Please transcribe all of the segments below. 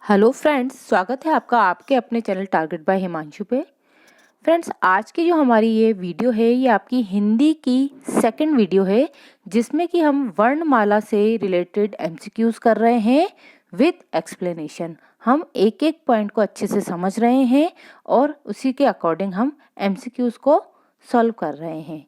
Hello friends, स्वागत है आपका आपके अपने चैनल टारगेट बाय हिमांशु पे। फ्रेंड्स, आज की जो हमारी ये वीडियो है ये आपकी हिंदी की सेकंड वीडियो है, जिसमें कि हम वर्णमाला से रिलेटेड एमसीक्यूज कर रहे हैं विद एक्सप्लेनेशन। हम एक एक पॉइंट को अच्छे से समझ रहे हैं और उसी के अकॉर्डिंग हम एमसीक्यूज को सॉल्व कर रहे हैं।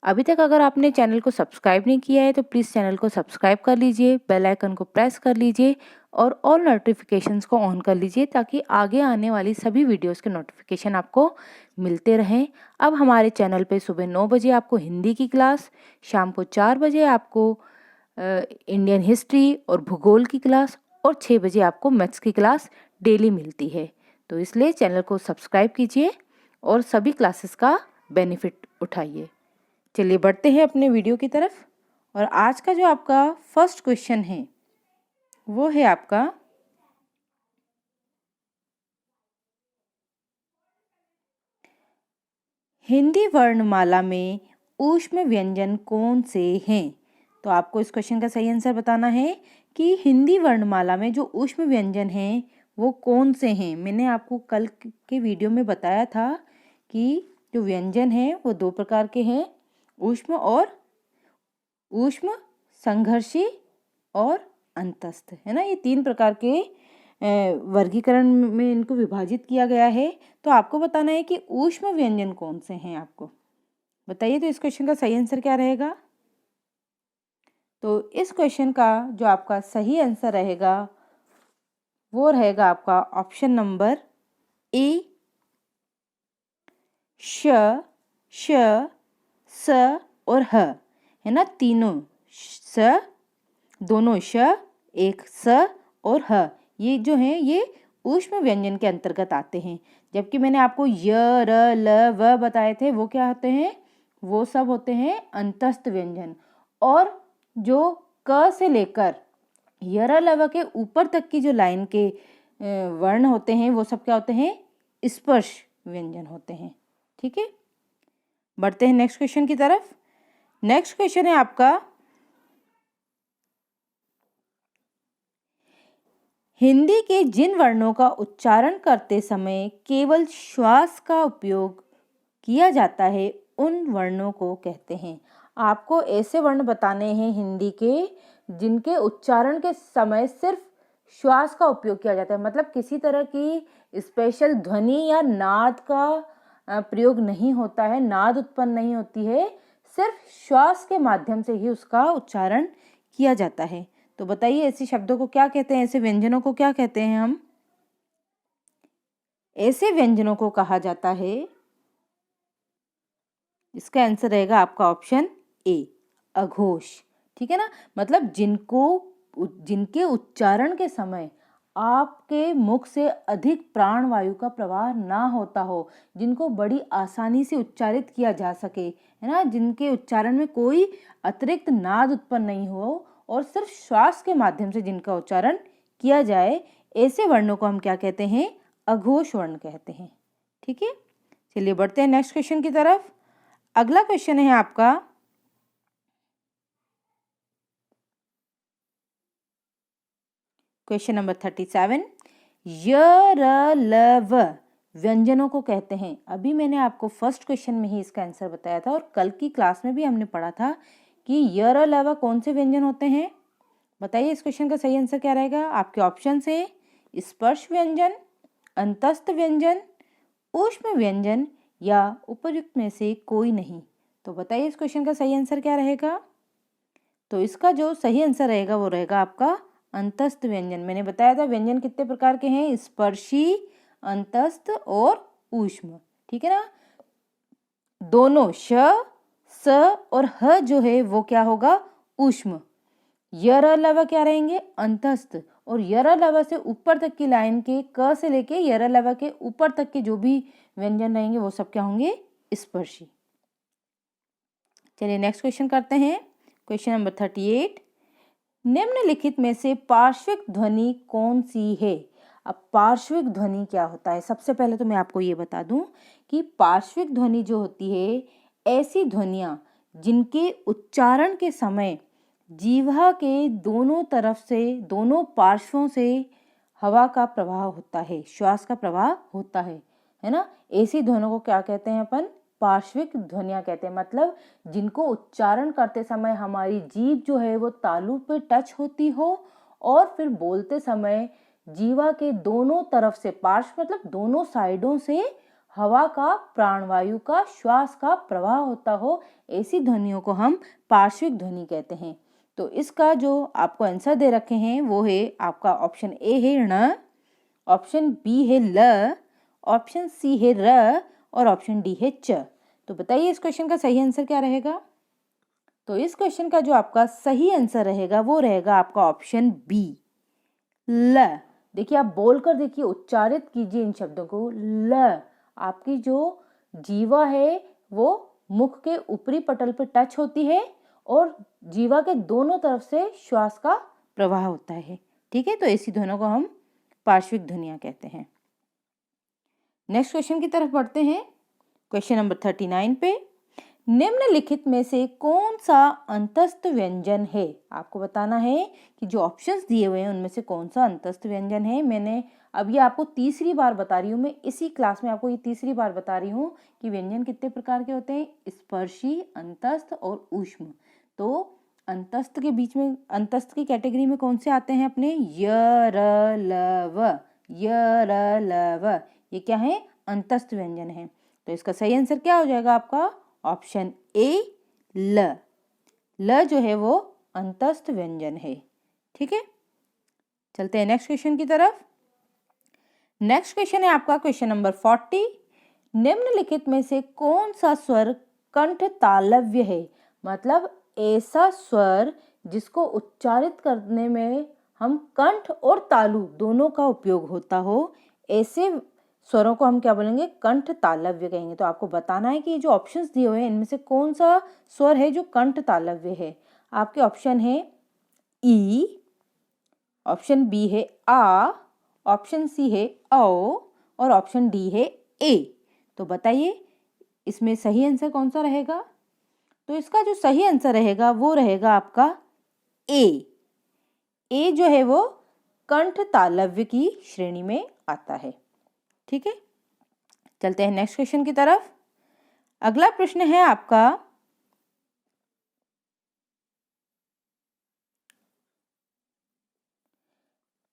अभी तक अगर आपने चैनल को सब्सक्राइब नहीं किया है तो प्लीज़ चैनल को सब्सक्राइब कर लीजिए, बेल आइकन को प्रेस कर लीजिए और ऑल नोटिफिकेशंस को ऑन कर लीजिए ताकि आगे आने वाली सभी वीडियोस के नोटिफिकेशन आपको मिलते रहें। अब हमारे चैनल पे सुबह 9 बजे आपको हिंदी की क्लास, शाम को 4 बजे आपको इंडियन हिस्ट्री और भूगोल की क्लास और 6 बजे आपको मैथ्स की क्लास डेली मिलती है। तो इसलिए चैनल को सब्सक्राइब कीजिए और सभी क्लासेस का बेनिफिट उठाइए। चलिए बढ़ते हैं अपने वीडियो की तरफ। और आज का जो आपका फर्स्ट क्वेश्चन है वो है आपका हिंदी वर्णमाला में ऊष्म व्यंजन कौन से हैं। तो आपको इस क्वेश्चन का सही आंसर बताना है कि हिंदी वर्णमाला में जो ऊष्म व्यंजन हैं वो कौन से हैं। मैंने आपको कल के वीडियो में बताया था कि जो व्यंजन हैं वो दो प्रकार के हैं, ऊष्म और ऊष्म, संघर्षी और अंतस्थ, है ना। ये तीन प्रकार के वर्गीकरण में इनको विभाजित किया गया है। तो आपको बताना है कि ऊष्म व्यंजन कौन से हैं, आपको बताइए। तो इस क्वेश्चन का सही आंसर क्या रहेगा। तो इस क्वेश्चन का जो आपका सही आंसर रहेगा वो रहेगा आपका ऑप्शन नंबर ए, श, श, स और ह, है ना। तीनों स, दोनों श, एक स और ह, ये जो हैं ये ऊष्म व्यंजन के अंतर्गत आते हैं। जबकि मैंने आपको य, र, ल, व बताए थे, वो क्या होते हैं, वो सब होते हैं अंतस्थ व्यंजन। और जो क से लेकर य, र, ल, व के ऊपर तक की जो लाइन के वर्ण होते हैं वो सब क्या होते हैं, स्पर्श व्यंजन होते हैं। ठीक है, बढ़ते हैं नेक्स्ट क्वेश्चन की तरफ। नेक्स्ट क्वेश्चन है आपका हिंदी के जिन वर्णों का उच्चारण करते समय केवल श्वास का उपयोग किया जाता है उन वर्णों को कहते हैं। आपको ऐसे वर्ण बताने हैं हिंदी के जिनके उच्चारण के समय सिर्फ श्वास का उपयोग किया जाता है, मतलब किसी तरह की स्पेशल ध्वनि या नाद का प्रयोग नहीं होता है, नाद उत्पन्न नहीं होती है, सिर्फ श्वास के माध्यम से ही उसका उच्चारण किया जाता है। तो बताइए ऐसे शब्दों को क्या कहते हैं, ऐसे व्यंजनों को क्या कहते हैं हम। ऐसे व्यंजनों को कहा जाता है, इसका आंसर रहेगा आपका ऑप्शन ए, अघोष। ठीक है ना, मतलब जिनके उच्चारण के समय आपके मुख से अधिक प्राण वायु का प्रवाह ना होता हो, जिनको बड़ी आसानी से उच्चारित किया जा सके, है ना, जिनके उच्चारण में कोई अतिरिक्त नाद उत्पन्न नहीं हो और सिर्फ श्वास के माध्यम से जिनका उच्चारण किया जाए, ऐसे वर्णों को हम क्या कहते हैं, अघोष वर्ण कहते हैं। ठीक है, चलिए बढ़ते हैं नेक्स्ट क्वेश्चन की तरफ। अगला क्वेश्चन है आपका क्वेश्चन नंबर 37। य, र, ल, व व्यंजनों को कहते हैं। अभी मैंने आपको फर्स्ट क्वेश्चन में ही इसका आंसर बताया था और कल की क्लास में भी हमने पढ़ा था कि य, र, ल, व कौन से व्यंजन होते हैं। बताइए इस क्वेश्चन का सही आंसर क्या रहेगा। आपके ऑप्शन है स्पर्श व्यंजन, अंतस्थ व्यंजन, ऊष्म व्यंजन या उपर्युक्त में से कोई नहीं। तो बताइए इस क्वेश्चन का सही आंसर क्या रहेगा। तो इसका जो सही आंसर रहेगा वो रहेगा आपका अंतस्थ व्यंजन। मैंने बताया था व्यंजन कितने प्रकार के हैं, स्पर्शी, अंतस्थ और ऊष्म। ठीक है ना, दोनों श, स और ह जो है वो क्या होगा, ऊष्म। य, र, ल, व क्या रहेंगे, अंतस्थ। और य, र, ल, व से ऊपर तक की लाइन के क से लेके य, र, ल, व के ऊपर तक के जो भी व्यंजन रहेंगे वो सब क्या होंगे, स्पर्शी। चलिए नेक्स्ट क्वेश्चन करते हैं। Question number 38। निम्नलिखित में से पार्श्विक ध्वनि कौन सी है। अब पार्श्विक ध्वनि क्या होता है, सबसे पहले तो मैं आपको ये बता दूं कि पार्श्विक ध्वनि जो होती है ऐसी ध्वनियां जिनके उच्चारण के समय जीवा के दोनों तरफ से, दोनों पार्श्वों से हवा का प्रवाह होता है, श्वास का प्रवाह होता है ना। ऐसी ध्वनियों को क्या कहते हैं अपन? पार्श्विक ध्वनियां कहते हैं। मतलब जिनको उच्चारण करते समय हमारी जीभ जो है वो तालु पे टच होती हो और फिर बोलते समय जीवा के दोनों तरफ से, पार्श्व मतलब दोनों साइडों से हवा का, प्राणवायु का, श्वास का प्रवाह होता हो, ऐसी ध्वनियों को हम पार्श्विक ध्वनि कहते हैं। तो इसका जो आपको आंसर दे रखे हैं वो है आपका ऑप्शन ए है ण, ऑप्शन बी है ल, ऑप्शन सी है र और ऑप्शन डी है च। तो बताइए इस क्वेश्चन का सही आंसर क्या रहेगा? तो इस क्वेश्चन का जो आपका सही आंसर रहेगा वो रहेगा आपका ऑप्शन बी, ल। देखिए आप बोलकर देखिए, उच्चारित कीजिए इन शब्दों को, ल। आपकी जो जीवा है वो मुख के ऊपरी पटल पर टच होती है और जीवा के दोनों तरफ से श्वास का प्रवाह होता है। ठीक है, तो ऐसी ध्वनियों को हम पार्श्विक ध्वनियां कहते हैं। नेक्स्ट क्वेश्चन की तरफ बढ़ते हैं। क्वेश्चन नंबर 39 पे, निम्नलिखित में से कौन सा अंतस्थ व्यंजन है? आपको बताना है कि जो ऑप्शंस दिए हुए हैं उनमें से कौन सा अंतस्थ व्यंजन है। मैंने अब ये आपको तीसरी बार बता रही हूँ, मैं इसी क्लास में आपको ये तीसरी बार बता रही हूँ कि व्यंजन कितने प्रकार के होते हैं, स्पर्शी, अंतस्थ और ऊष्म। तो अंतस्थ के बीच में, अंतस्थ की कैटेगरी में कौन से आते हैं अपने? य, र, ल, व। य, र, ल, व, ये क्या है? अंतस्थ व्यंजन है। तो इसका सही आंसर क्या हो जाएगा आपका? ऑप्शन ए, ल। ल जो है वो अंतस्थ व्यंजन है। ठीक है, चलते हैं नेक्स्ट क्वेश्चन की तरफ। नेक्स्ट क्वेश्चन है आपका क्वेश्चन नंबर 40, निम्नलिखित में से कौन सा स्वर कंठ तालव्य है? मतलब ऐसा स्वर जिसको उच्चारित करने में हम कंठ और तालु दोनों का उपयोग होता हो, ऐसे स्वरों को हम क्या बोलेंगे? कंठ तालव्य कहेंगे। तो आपको बताना है कि ये जो ऑप्शंस दिए हुए हैं इनमें से कौन सा स्वर है जो कंठ तालव्य है। आपके ऑप्शन है ई, ऑप्शन बी है आ, ऑप्शन सी है औ और ऑप्शन डी है ए। तो बताइए इसमें सही आंसर कौन सा रहेगा? तो इसका जो सही आंसर रहेगा वो रहेगा आपका ए। ए जो है वो कंठ तालव्य की श्रेणी में आता है। ठीक है, चलते हैं नेक्स्ट क्वेश्चन की तरफ। अगला प्रश्न है आपका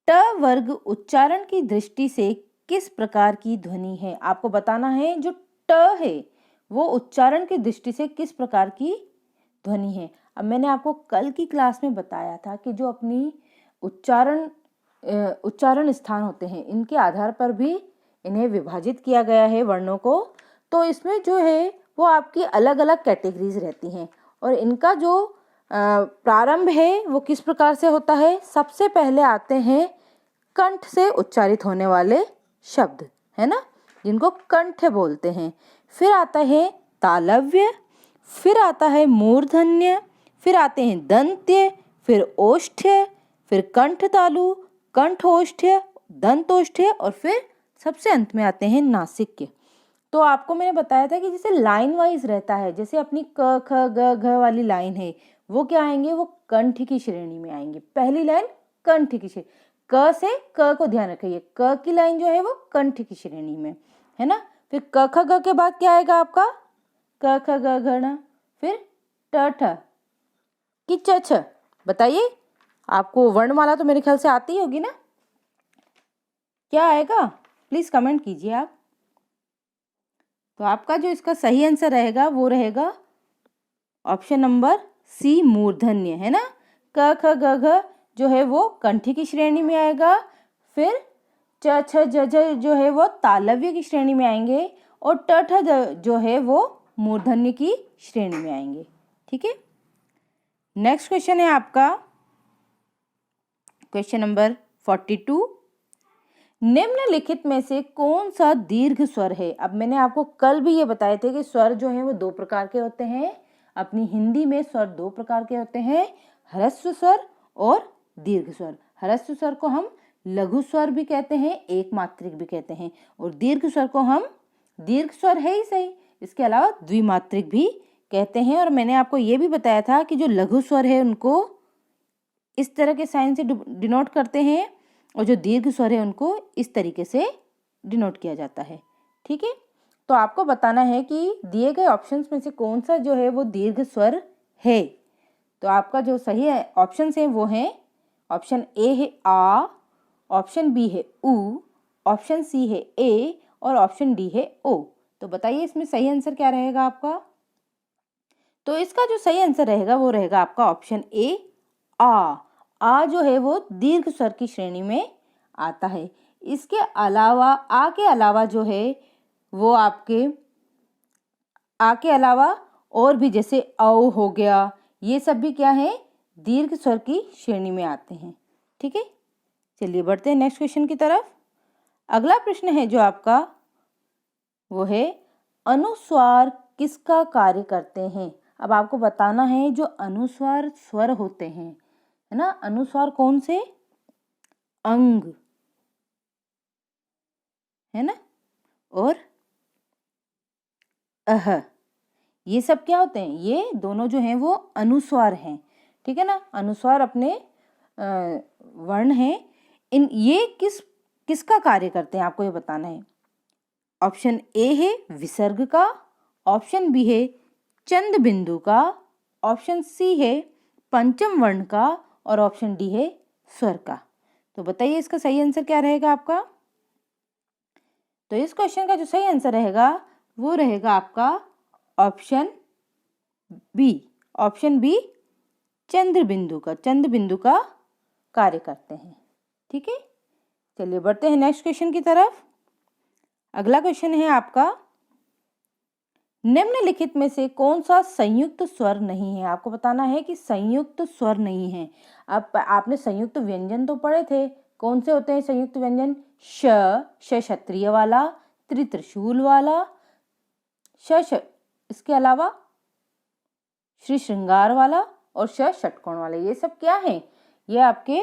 ट वर्ग उच्चारण की दृष्टि से किस प्रकार की ध्वनि है? आपको बताना है जो ट है वो उच्चारण की दृष्टि से किस प्रकार की ध्वनि है। अब मैंने आपको कल की क्लास में बताया था कि जो अपनी उच्चारण स्थान होते हैं इनके आधार पर भी इन्हें विभाजित किया गया है वर्णों को। तो इसमें जो है वो आपकी अलग अलग कैटेगरीज रहती हैं और इनका जो प्रारंभ है वो किस प्रकार से होता है? सबसे पहले आते हैं कंठ से उच्चारित होने वाले शब्द, है ना, जिनको कंठ बोलते हैं। फिर आता है तालव्य, फिर आता है मूर्धन्य, फिर आते हैं दंत्य, फिर ओष्ठ्य, फिर कंठ तालु, कंठोष्ठ्य, दंतोष्ठ्य और फिर सबसे अंत में आते हैं नासिक्य। तो आपको मैंने बताया था कि जैसे लाइन वाइज रहता है, जैसे अपनी क ख ग घ वाली लाइन है वो क्या आएंगे? वो कंठ की श्रेणी में आएंगे। पहली लाइन कंठ की श्रेणी, क से क को ध्यान रखिए, क की लाइन जो है वो कंठ की श्रेणी में, है ना। फिर क ख ग के बाद क्या आएगा आपका? क ख ग घ ण, फिर ट ठ की च छ। बताइए आपको वर्णमाला तो मेरे ख्याल से आती होगी ना, क्या आएगा? प्लीज कमेंट कीजिए आप। तो आपका जो इसका सही आंसर रहेगा वो रहेगा ऑप्शन नंबर सी, मूर्धन्य, है ना। क ख ग घ जो है वो कंठी की श्रेणी में आएगा, फिर च छ ज झ जो है वो तालव्य की श्रेणी में आएंगे और ट ठ जो है वो मूर्धन्य की श्रेणी में आएंगे। ठीक है, नेक्स्ट क्वेश्चन है आपका क्वेश्चन नंबर 42, निम्नलिखित में से कौन सा दीर्घ स्वर है? अब मैंने आपको कल भी ये बताए थे कि स्वर जो है वो दो प्रकार के होते हैं। अपनी हिंदी में स्वर दो प्रकार के होते हैं, ह्रस्व स्वर और दीर्घ स्वर। ह्रस्व स्वर को हम लघु स्वर भी कहते हैं, एक मात्रिक भी कहते हैं, और दीर्घ स्वर को हम, दीर्घ स्वर है ही सही, इसके अलावा द्विमात्रिक भी कहते हैं। और मैंने आपको ये भी बताया था कि जो लघु स्वर है उनको इस तरह के साइन से डिनोट करते हैं, और जो दीर्घ स्वर है उनको इस तरीके से डिनोट किया जाता है। ठीक है, तो आपको बताना है कि दिए गए ऑप्शंस में से कौन सा जो है वो दीर्घ स्वर है। तो आपका जो सही ऑप्शन है वो है ऑप्शन ए है आ, ऑप्शन बी है उ, ऑप्शन सी है ए और ऑप्शन डी है ओ। तो बताइए इसमें सही आंसर क्या रहेगा आपका। तो इसका जो सही आंसर रहेगा वो रहेगा आपका ऑप्शन ए आ। आ जो है वो दीर्घ स्वर की श्रेणी में आता है। इसके अलावा आ के अलावा जो है वो आपके आ के अलावा और भी जैसे औ हो गया, ये सब भी क्या है, दीर्घ स्वर की श्रेणी में आते हैं। ठीक है, चलिए बढ़ते हैं नेक्स्ट क्वेश्चन की तरफ। अगला प्रश्न है जो आपका वो है अनुस्वार किसका कार्य करते हैं। अब आपको बताना है जो अनुस्वार स्वर होते हैं, है ना, अनुस्वार कौन से, अंग, है ना, और अह, ये सब क्या होते हैं, ये दोनों जो हैं वो अनुस्वार हैं। ठीक है ना, अनुस्वार अपने वर्ण हैं। इन ये किसका कार्य करते हैं आपको ये बताना है। ऑप्शन ए है विसर्ग का, ऑप्शन बी है चंद बिंदु का, ऑप्शन सी है पंचम वर्ण का और ऑप्शन डी है स्वर का। तो बताइए इसका सही आंसर क्या रहेगा आपका। तो इस क्वेश्चन का जो सही आंसर रहेगा वो रहेगा आपका ऑप्शन बी। ऑप्शन बी चंद्र बिंदु का कार्य करते हैं। ठीक है, चलिए बढ़ते हैं नेक्स्ट क्वेश्चन की तरफ। अगला क्वेश्चन है आपका निम्नलिखित में से कौन सा संयुक्त स्वर नहीं है। आपको बताना है कि संयुक्त स्वर नहीं है। अब आपने संयुक्त व्यंजन तो पढ़े थे, कौन से होते हैं संयुक्त व्यंजन, श क्षत्रिय वाला, त्रिशूल वाला, इसके अलावा श्री श्रृंगार वाला और षटकोण वाला। ये सब क्या है, ये आपके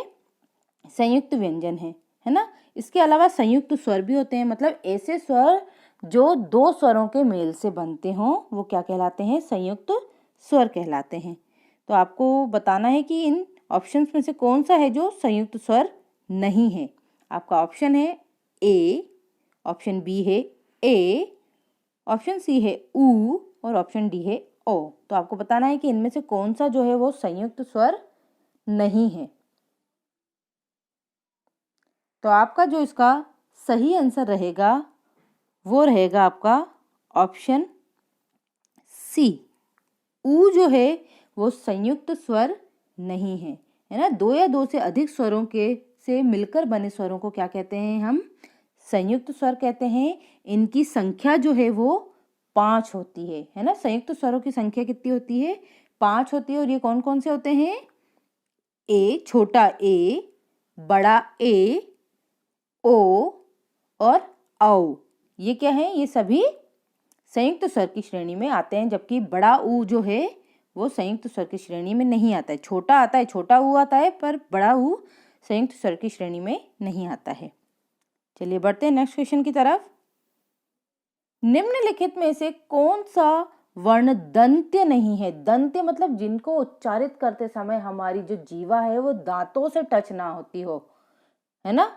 संयुक्त व्यंजन है ना। इसके अलावा संयुक्त स्वर भी होते हैं, मतलब ऐसे स्वर जो दो स्वरों के मेल से बनते हों वो क्या कहलाते हैं, संयुक्त स्वर कहलाते हैं। तो आपको बताना है कि इन ऑप्शंस में से कौन सा है जो संयुक्त स्वर नहीं है। आपका ऑप्शन है ए, ऑप्शन बी है ए, ऑप्शन सी है उ और ऑप्शन डी है ओ। तो आपको बताना है कि इनमें से कौन सा जो है वो संयुक्त स्वर नहीं है। तो आपका जो इसका सही आंसर रहेगा वो रहेगा आपका ऑप्शन सी, उ जो है वो संयुक्त स्वर नहीं है ना। दो या दो से अधिक स्वरों के से मिलकर बने स्वरों को क्या कहते हैं, हम संयुक्त स्वर कहते हैं। इनकी संख्या जो है वो 5 होती है ना। संयुक्त स्वरों की संख्या कितनी होती है, 5 होती है। और ये कौन कौन से होते हैं, ए, छोटा ए, बड़ा ए, ओ और औ। ये क्या है, ये सभी संयुक्त स्वर की श्रेणी में आते हैं, जबकि बड़ा ऊ जो है वो संयुक्त स्वर की श्रेणी में नहीं आता है। छोटा आता है, छोटा ऊ आता है, पर बड़ा ऊ संयुक्त स्वर की श्रेणी में नहीं आता है। चलिए बढ़ते हैं नेक्स्ट क्वेश्चन की तरफ। निम्नलिखित में से कौन सा वर्ण दंत्य नहीं है। दंत्य मतलब जिनको उच्चारित करते समय हमारी जो जीवा है वो दांतों से टच ना होती हो, है ना,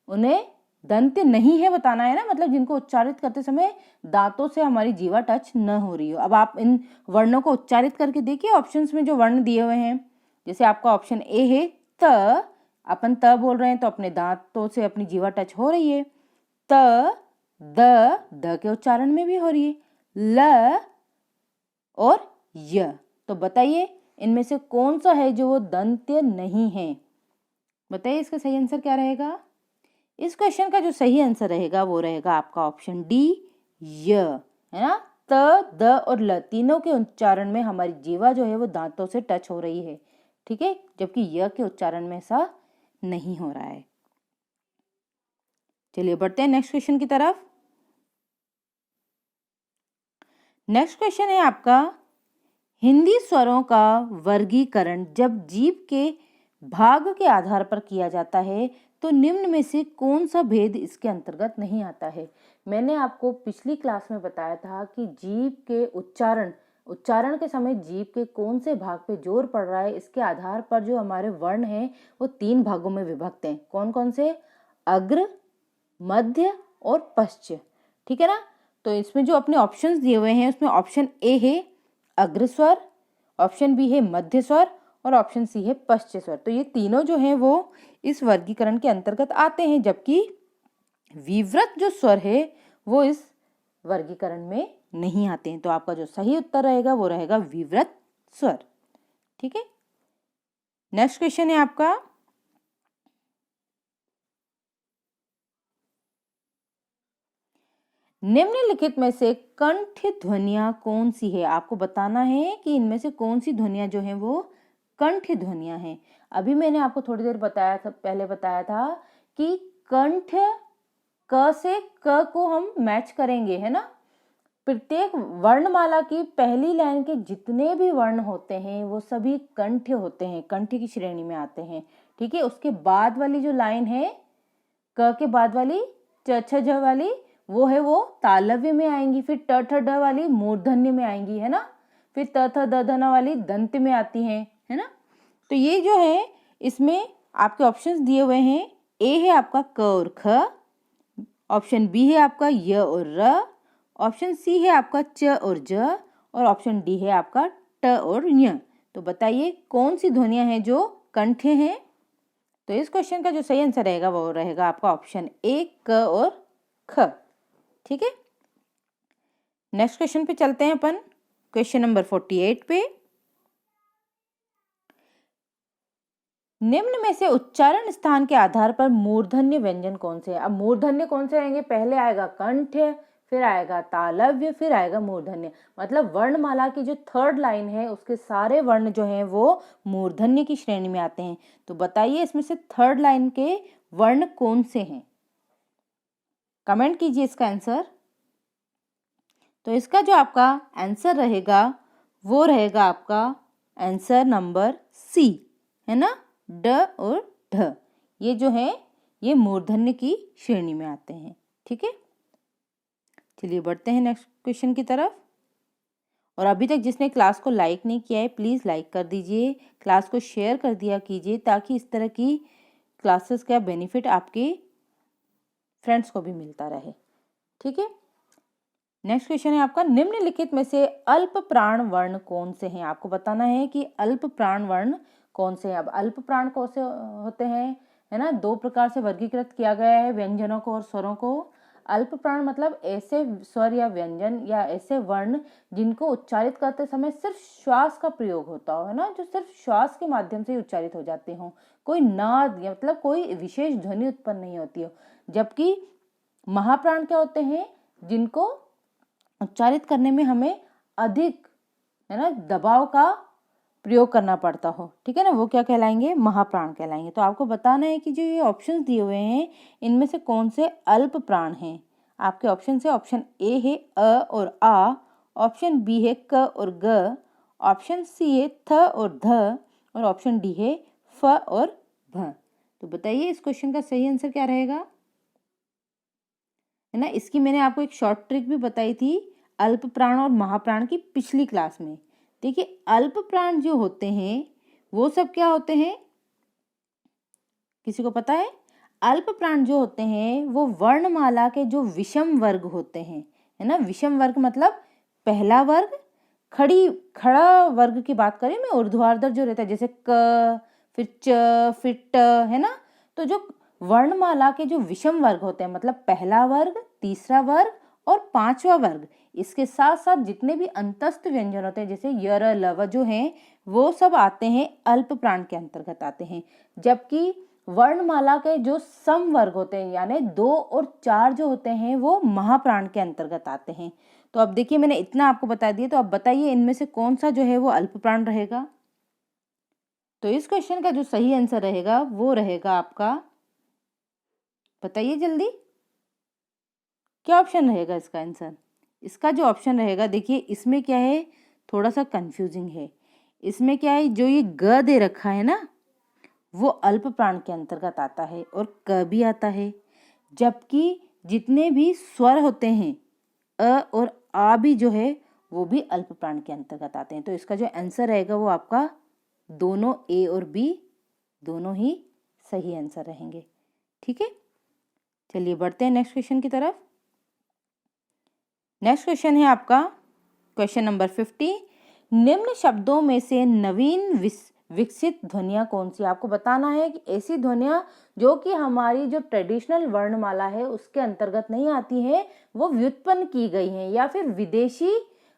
उन्हें दंत्य नहीं है बताना है ना। मतलब जिनको उच्चारित करते समय दांतों से हमारी जीवा टच न हो रही हो। अब आप इन वर्णों को उच्चारित करके देखिए, ऑप्शंस में जो वर्ण दिए हुए हैं, जैसे आपका ऑप्शन ए है त, अपन त बोल रहे हैं तो अपने दांतों से अपनी जीवा टच हो रही है। त, द के उच्चारण में भी हो रही है, ल और य। तो बताइए इनमें से कौन सा है जो वो दंत्य नहीं है। बताइए इसका सही आंसर क्या रहेगा। इस क्वेश्चन का जो सही आंसर रहेगा वो रहेगा आपका ऑप्शन डी, य, है ना। त, द और ल तीनों के उच्चारण में हमारी जीवा जो है वो दांतों से टच हो रही है, ठीक है, जबकि य के उच्चारण में ऐसा नहीं हो रहा है। चलिए बढ़ते हैं नेक्स्ट क्वेश्चन की तरफ। नेक्स्ट क्वेश्चन है आपका हिंदी स्वरों का वर्गीकरण जब जीभ के भाग के आधार पर किया जाता है तो निम्न में से कौन सा भेद इसके अंतर्गत नहीं आता है। मैंने आपको पिछली क्लास में बताया था कि जीभ के उच्चारण उच्चारण के समय जीभ के कौन से भाग पे जोर पड़ रहा है, इसके आधार पर जो हमारे वर्ण हैं वो 3 भागों में विभक्त हैं। कौन कौन से? अग्र, मध्य और पश्च। ठीक है ना। तो इसमें जो अपने ऑप्शंस दिए हुए हैं उसमें ऑप्शन ए है अग्र स्वर, ऑप्शन बी है मध्य स्वर और ऑप्शन सी है पश्च स्वर। तो ये तीनों जो हैं वो इस वर्गीकरण के अंतर्गत आते हैं, जबकि विवृत जो स्वर है वो इस वर्गीकरण में नहीं आते हैं। तो आपका जो सही उत्तर रहेगा वो रहेगा विवृत स्वर। ठीक है। नेक्स्ट क्वेश्चन है आपका, निम्नलिखित में से कंठ ध्वनियां कौन सी है? आपको बताना है कि इनमें से कौन सी ध्वनियां जो हैं वो कंठ ध्वनियां हैं। अभी मैंने आपको थोड़ी देर पहले बताया था कि कंठ क से क को हम मैच करेंगे, है ना। प्रत्येक वर्णमाला की पहली लाइन के जितने भी वर्ण होते हैं वो सभी कंठ होते हैं, कंठ की श्रेणी में आते हैं। ठीक है। उसके बाद वाली जो लाइन है क के बाद वाली च छ झ वाली वो है वो तालव्य में आएंगी, फिर ट ठ ड वाली मूर्धन्य में आएंगी, है ना। फिर त थ द ध न वाली दंत में आती हैं, है ना। तो ये जो है इसमें आपके ऑप्शंस दिए हुए हैं। ए है आपका क और ख, ऑप्शन बी है आपका य और र, ऑप्शन सी है आपका च और ज और ऑप्शन डी है आपका ट और ञ। तो बताइए कौन सी ध्वनियां हैं जो कंठ हैं? तो इस क्वेश्चन का जो सही आंसर रहेगा वो रहेगा आपका ऑप्शन ए क और ख। ठीक है। नेक्स्ट क्वेश्चन पे चलते हैं अपन, क्वेश्चन नंबर 48 पे। निम्न में से उच्चारण स्थान के आधार पर मूर्धन्य व्यंजन कौन से हैं? अब मूर्धन्य कौन से आएंगे? पहले आएगा कंठ, फिर आएगा तालव्य, फिर आएगा मूर्धन्य। मतलब वर्णमाला की जो थर्ड लाइन है उसके सारे वर्ण जो हैं वो मूर्धन्य की श्रेणी में आते हैं। तो बताइए इसमें से थर्ड लाइन के वर्ण कौन से हैं? कमेंट कीजिए इसका आंसर। तो इसका जो आपका आंसर रहेगा वो रहेगा आपका आंसर नंबर सी, है ना। ड और ढ ये जो है ये मूर्धन्य की श्रेणी में आते हैं। ठीक है। चलिए बढ़ते हैं नेक्स्ट क्वेश्चन की तरफ। और अभी तक जिसने क्लास को लाइक नहीं किया है प्लीज़ लाइक कर दीजिए, क्लास को शेयर कर दिया कीजिए ताकि इस तरह की क्लासेस का बेनिफिट आपके फ्रेंड्स को भी मिलता रहे। ठीक है। नेक्स्ट क्वेश्चन है आपका, निम्नलिखित में से अल्प प्राण वर्ण कौन से हैं? आपको बताना है कि अल्प प्राण वर्ण कौन से हैं। अब अल्प प्राण कौन से होते हैं, है ना। 2 प्रकार से वर्गीकृत किया गया है व्यंजनों को और स्वरों को। अल्प प्राण मतलब ऐसे स्वर या व्यंजन या ऐसे वर्ण जिनको उच्चारित करते समय सिर्फ श्वास का प्रयोग होता हो, है ना, जो सिर्फ श्वास के माध्यम से उच्चारित हो जाते हों, कोई नाद या मतलब कोई विशेष ध्वनि उत्पन्न नहीं होती हो। जबकि महाप्राण क्या होते हैं? जिनको उच्चारित करने में हमें अधिक, है ना, दबाव का प्रयोग करना पड़ता हो। ठीक है ना, वो क्या कहलाएंगे? महाप्राण कहलाएंगे। तो आपको बताना है कि जो ये ऑप्शंस दिए हुए हैं इनमें से कौन से अल्प प्राण हैं। आपके ऑप्शन से ऑप्शन ए है अ और आ, ऑप्शन बी है क और ग, ऑप्शन सी है थ और ध और ऑप्शन डी है फ और भ। तो बताइए इस क्वेश्चन का सही आंसर क्या रहेगा, है ना। इसकी मैंने आपको एक शॉर्ट ट्रिक भी बताई थी अल्प प्राण और महाप्राण की पिछली क्लास में। देखिए अल्प प्राण जो होते हैं वो सब क्या होते हैं, किसी को पता है? अल्प प्राण जो होते हैं वो वर्णमाला के जो विषम वर्ग होते हैं, है ना। विषम वर्ग मतलब पहला वर्ग, खड़ा वर्ग की बात करें मैं, ऊर्ध्वाधर जो रहता है जैसे क, फिर च, फिर ट, है ना। तो जो वर्णमाला के जो विषम वर्ग होते हैं मतलब पहला वर्ग, तीसरा वर्ग और पांचवा वर्ग, इसके साथ साथ जितने भी अंतस्थ व्यंजन होते हैं जैसे यर लव जो हैं वो सब आते हैं अल्प प्राण के अंतर्गत आते हैं। जबकि वर्णमाला के जो सम वर्ग होते हैं यानी 2 और 4 जो होते हैं वो महाप्राण के अंतर्गत आते हैं। तो अब देखिए मैंने इतना आपको बता दिया, तो अब बताइए इनमें से कौन सा जो है वो अल्प प्राण रहेगा। तो इस क्वेश्चन का जो सही आंसर रहेगा वो रहेगा आपका, बताइए जल्दी क्या ऑप्शन रहेगा इसका आंसर। इसका जो ऑप्शन रहेगा, देखिए इसमें क्या है, थोड़ा सा कंफ्यूजिंग है। इसमें क्या है, जो ये ग दे रखा है ना वो अल्प प्राण के अंतर्गत आता है और क भी आता है। जबकि जितने भी स्वर होते हैं अ और आ भी जो है वो भी अल्प प्राण के अंतर्गत आते हैं। तो इसका जो आंसर रहेगा वो आपका दोनों ए और बी दोनों ही सही आंसर रहेंगे। ठीक है, चलिए बढ़ते हैं नेक्स्ट क्वेश्चन की तरफ। नेक्स्ट क्वेश्चन है आपका क्वेश्चन नंबर 50। निम्न शब्दों में से नवीन विकसित ध्वनियां कौन सी? आपको बताना है कि ऐसी ध्वनियां जो कि हमारी जो ट्रेडिशनल वर्णमाला है उसके अंतर्गत नहीं आती हैं, वो व्युत्पन्न की गई हैं या फिर विदेशी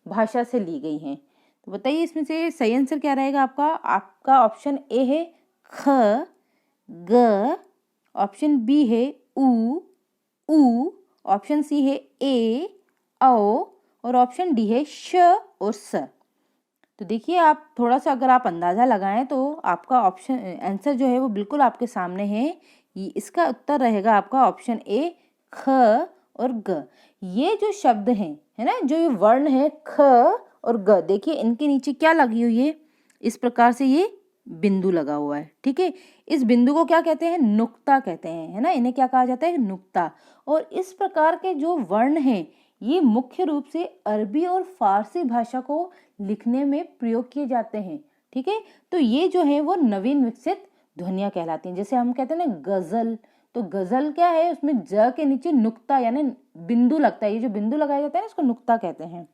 भाषा से ली गई हैं। तो बताइए इसमें से सही आंसर क्या रहेगा आपका? आपका ऑप्शन ए है ख, ग, ऑप्शन बी है उ, ऑप्शन सी है ए, औ, और ऑप्शन डी है श और स। तो देखिए आप थोड़ा सा अगर आप अंदाजा लगाएं तो आपका ऑप्शन आंसर जो है वो बिल्कुल आपके सामने है। इसका उत्तर रहेगा आपका ऑप्शन ए ख और ग। ये जो शब्द हैं, है ना, जो ये वर्ण है ख और ग, देखिए इनके नीचे क्या लगी हुई है, इस प्रकार से ये बिंदु लगा हुआ है। ठीक है, इस बिंदु को क्या कहते हैं? नुक्ता कहते हैं, है ना, इन्हें क्या कहा जाता है? नुक्ता। और इस प्रकार के जो वर्ण हैं ये मुख्य रूप से अरबी और फारसी भाषा को लिखने में प्रयोग किए जाते हैं। ठीक है, तो ये जो है वो नवीन विकसित ध्वनियां कहलाती हैं। जैसे हम कहते हैं ना गजल, तो गजल क्या है, उसमें ज के नीचे नुक्ता यानी बिंदु लगता है, ये जो बिंदु लगाया जाता है ना इसको नुक्ता कहते हैं।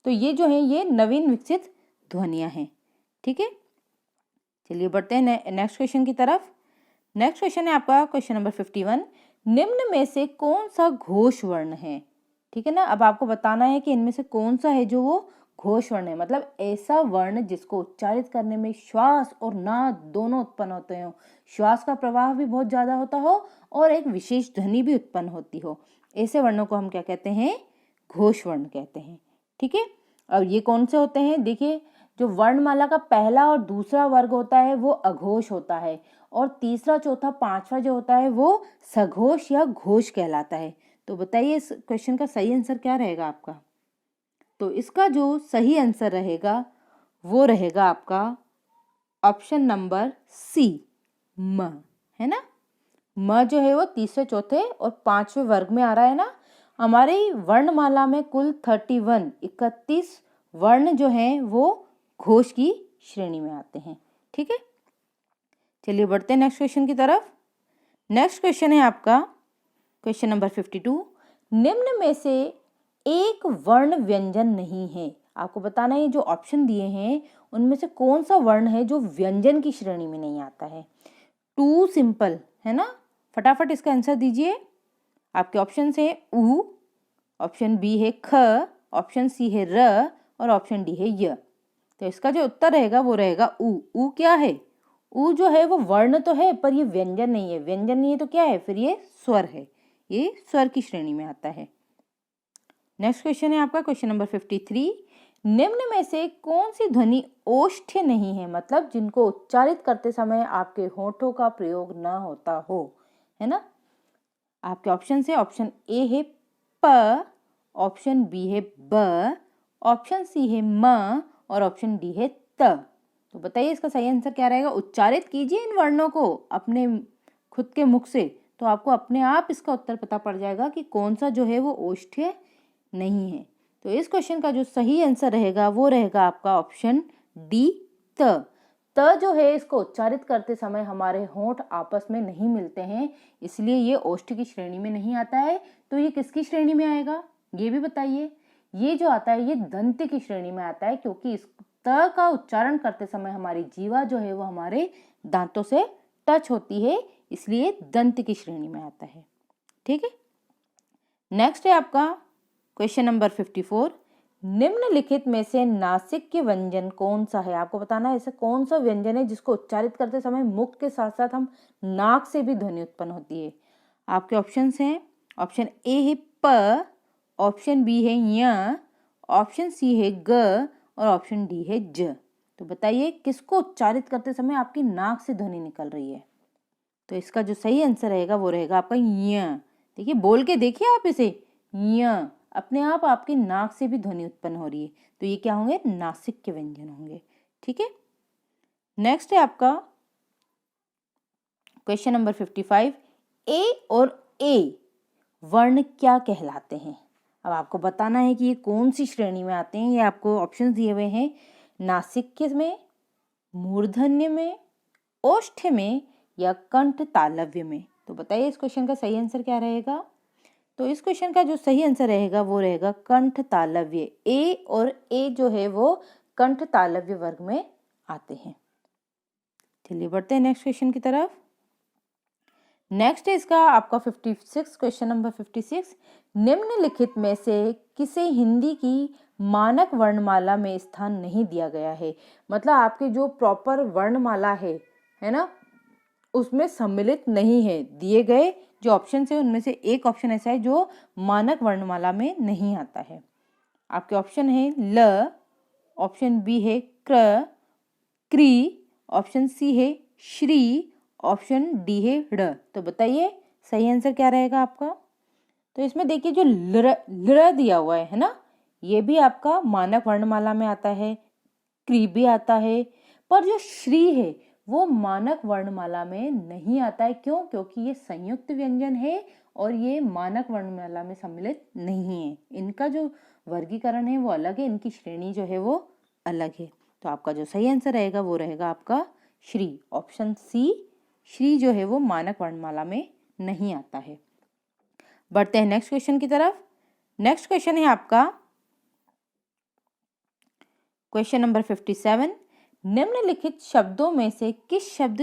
तो ये जो है ये नवीन विकसित ध्वनियां हैं। ठीक है, चलिए बढ़ते हैं नेक्स्ट क्वेश्चन की तरफ। नेक्स्ट क्वेश्चन है आपका क्वेश्चन नंबर 51। निम्न में से कौन सा घोष वर्ण है? ठीक है ना, अब आपको बताना है कि इनमें से कौन सा है जो वो घोष वर्ण है, मतलब ऐसा वर्ण जिसको उच्चारित करने में श्वास और नाद दोनों उत्पन्न होते हो, श्वास का प्रवाह भी बहुत ज्यादा होता हो और एक विशेष ध्वनि भी उत्पन्न होती हो। ऐसे वर्णों को हम क्या कहते हैं? घोष वर्ण कहते हैं। ठीक है, अब ये कौन से होते हैं? देखिए जो वर्णमाला का पहला और दूसरा वर्ग होता है वो अघोष होता है, और तीसरा चौथा पांचवा जो होता है वो सघोष या घोष कहलाता है। तो बताइए इस क्वेश्चन का सही आंसर क्या रहेगा आपका? तो इसका जो सही आंसर रहेगा वो रहेगा आपका ऑप्शन नंबर सी, म, है ना। म जो है वो तीसरे चौथे और पांचवें वर्ग में आ रहा है ना। हमारी वर्णमाला में कुल 31 वर्ण जो हैं वो घोष की श्रेणी में आते हैं। ठीक है, चलिए बढ़ते हैं नेक्स्ट क्वेश्चन की तरफ। नेक्स्ट क्वेश्चन है आपका क्वेश्चन नंबर 52। निम्न में से एक वर्ण व्यंजन नहीं है। आपको बताना है जो ऑप्शन दिए हैं उनमें से कौन सा वर्ण है जो व्यंजन की श्रेणी में नहीं आता है। टू सिंपल है ना, फटाफट इसका आंसर दीजिए। आपके ऑप्शन है उ, ऑप्शन बी है ख, ऑप्शन सी है र और ऑप्शन डी है य। तो इसका जो उत्तर रहेगा वो रहेगा उ। उ क्या है? उ जो है वो वर्ण तो है पर ये व्यंजन नहीं है। व्यंजन नहीं है तो क्या है फिर? ये स्वर है, ये स्वर की श्रेणी में आता है। नेक्स्ट क्वेश्चन है आपका क्वेश्चन नंबर 53। निम्न में से कौन सी ध्वनि ओष्ठ्य नहीं है, मतलब जिनको उच्चारित करते समय आपके होठों का प्रयोग न होता हो, है ना। आपके ऑप्शन से ऑप्शन ए है प, ऑप्शन बी है ब, ऑप्शन सी है म और ऑप्शन डी है त। तो बताइए इसका सही आंसर क्या रहेगा? उच्चारित कीजिए इन वर्णों को अपने खुद के मुख से, तो आपको अपने आप इसका उत्तर पता पड़ जाएगा कि कौन सा जो है वो ओष्ठ्य नहीं है। तो इस क्वेश्चन का जो सही आंसर रहेगा वो रहेगा आपका ऑप्शन डी, त। त जो है इसको उच्चारित करते समय हमारे होंठ आपस में नहीं मिलते हैं, इसलिए ये ओष्ठ की श्रेणी में नहीं आता है। तो ये किसकी श्रेणी में आएगा ये भी बताइए? ये जो आता है ये दंत की श्रेणी में आता है, क्योंकि इस त का उच्चारण करते समय हमारी जीवा जो है वो हमारे दांतों से टच होती है, इसलिए दंत की श्रेणी में आता है। ठीक है, नेक्स्ट है आपका क्वेश्चन नंबर 54। निम्नलिखित में से नासिक व्यंजन कौन सा है? आपको बताना है ऐसा कौन सा व्यंजन है जिसको उच्चारित करते समय मुख के साथ साथ हम नाक से भी ध्वनि उत्पन्न होती है। आपके ऑप्शंस हैं, ऑप्शन ए है प, ऑप्शन बी है य, ऑप्शन सी है ग और ऑप्शन डी है ज। तो बताइए किसको उच्चारित करते समय आपकी नाक से ध्वनि निकल रही है? तो इसका जो सही आंसर रहेगा वो रहेगा आपका य। देखिए बोल के देखिए आप इसे, य अपने आप आपकी नाक से भी ध्वनि उत्पन्न हो रही है। तो ये क्या होंगे? नासिक के व्यंजन होंगे। ठीक है, नेक्स्ट है आपका क्वेश्चन नंबर 55। ए और ए वर्ण क्या कहलाते हैं? अब आपको बताना है कि ये कौन सी श्रेणी में आते हैं। ये आपको ऑप्शन दिए हुए हैं, नासिक्य में, मूर्धन्य में, ओष्ठ में या कंठ तालव्य में। तो बताइए इस क्वेश्चन का सही आंसर क्या रहेगा। तो इस क्वेश्चन का जो सही आंसर रहेगा वो रहेगा कंठ तालव्य। ए और ए जो है वो कंठ तालव्य वर्ग में आते हैं। चलिए बढ़ते हैं नेक्स्ट क्वेश्चन की तरफ। नेक्स्ट है इसका आपका 56, क्वेश्चन नंबर 56। निम्नलिखित में से किसे हिंदी की मानक वर्णमाला में स्थान नहीं दिया गया है। मतलब आपके जो प्रॉपर वर्णमाला है ना, उसमें सम्मिलित नहीं है। दिए गए जो ऑप्शन है उनमें से एक ऑप्शन ऐसा है जो मानक वर्णमाला में नहीं आता है। आपके ऑप्शन है ल, ऑप्शन बी है क्र, क्री, ऑप्शन सी है श्री, ऑप्शन डी है ड़। तो बताइए सही आंसर क्या रहेगा आपका। तो इसमें देखिए जो लृ दिया हुआ है ना, ये भी आपका मानक वर्णमाला में आता है, क्री भी आता है, पर जो श्री है वो मानक वर्णमाला में नहीं आता है। क्यों? क्योंकि ये संयुक्त व्यंजन है और ये मानक वर्णमाला में सम्मिलित नहीं है। इनका जो वर्गीकरण है वो अलग है, इनकी श्रेणी जो है वो अलग है। तो आपका जो सही आंसर रहेगा वो रहेगा आपका श्री, ऑप्शन सी। श्री जो है वो मानक वर्णमाला में नहीं आता है। बढ़ते हैं नेक्स्ट क्वेश्चन की तरफ। नेक्स्ट क्वेश्चन है आपका क्वेश्चन नंबर 57। निम्नलिखित शब्दों में से किस शब्द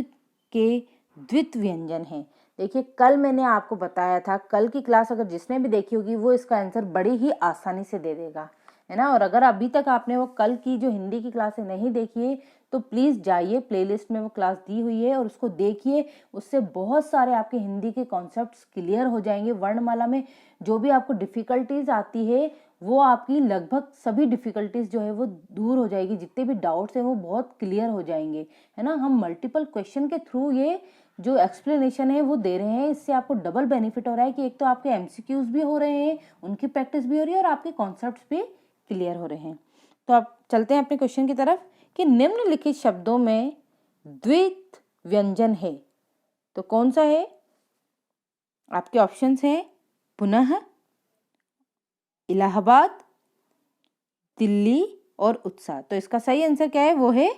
के द्वित व्यंजन है। देखिए कल मैंने आपको बताया था, कल की क्लास अगर जिसने भी देखी होगी वो इसका आंसर बड़ी ही आसानी से दे देगा, है ना। और अगर अभी तक आपने वो कल की जो हिंदी की क्लास नहीं देखी है तो प्लीज़ जाइए, प्लेलिस्ट में वो क्लास दी हुई है और उसको देखिए। उससे बहुत सारे आपके हिंदी के कॉन्सेप्ट्स क्लियर हो जाएंगे। वर्णमाला में जो भी आपको डिफ़िकल्टीज आती है वो आपकी लगभग सभी डिफ़िकल्टीज जो है वो दूर हो जाएगी। जितने भी डाउट्स हैं वो बहुत क्लियर हो जाएंगे, है ना। हम मल्टीपल क्वेश्चन के थ्रू ये जो एक्सप्लेनेशन है वो दे रहे हैं। इससे आपको डबल बेनिफिट हो रहा है कि एक तो आपके एमसीक्यूज भी हो रहे हैं, उनकी प्रैक्टिस भी हो रही है और आपके कॉन्सेप्ट्स भी क्लियर हो रहे हैं। तो आप चलते हैं अपने क्वेश्चन की तरफ कि निम्नलिखित शब्दों में द्वित व्यंजन है तो कौन सा है। आपके ऑप्शंस हैं पुनः, इलाहाबाद, दिल्ली और उत्साह। तो इसका सही आंसर क्या है, वो है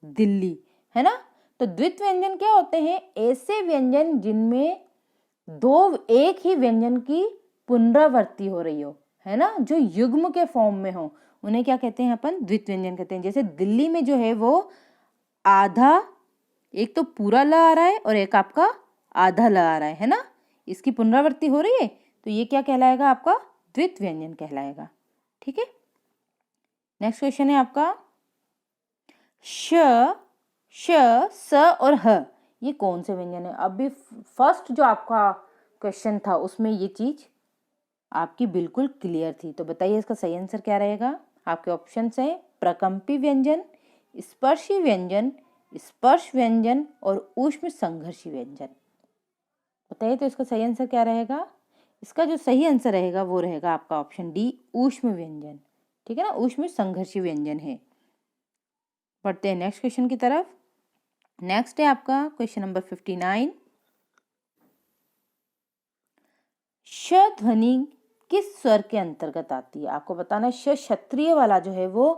दिल्ली, है ना। तो द्वित व्यंजन क्या होते हैं, ऐसे व्यंजन जिनमें एक ही व्यंजन की पुनरावृत्ति हो रही हो, है ना, जो युग्म के फॉर्म में हो, उन्हें क्या कहते हैं अपन, द्वित व्यंजन कहते हैं। जैसे दिल्ली में जो है वो आधा, एक तो पूरा ल आ रहा है और एक आपका आधा ल आ रहा है ना, इसकी पुनरावृत्ति हो रही है, तो ये क्या कहलाएगा, आपका द्वित व्यंजन कहलाएगा। ठीक है। नेक्स्ट क्वेश्चन है आपका श, स और ह, ये कौन से व्यंजन है। अभी फर्स्ट जो आपका क्वेश्चन था उसमें ये चीज आपकी बिल्कुल क्लियर थी। तो बताइए इसका सही आंसर क्या रहेगा। आपके ऑप्शंस हैं प्रकंपी व्यंजन, स्पर्शी व्यंजन, स्पर्श व्यंजन और ऊष्म संघर्षी व्यंजन। बताइए तो इसका सही आंसर क्या रहेगा। इसका जो सही आंसर रहेगा वो रहेगा आपका ऑप्शन डी, ऊष्म व्यंजन। ठीक है ना, ऊष्म संघर्षी व्यंजन है। बढ़ते हैं नेक्स्ट क्वेश्चन की तरफ। नेक्स्ट है आपका क्वेश्चन नंबर 59। श ध्वनि किस स्वर के अंतर्गत आती है। आपको बताना है श क्षत्रिय वाला जो है वो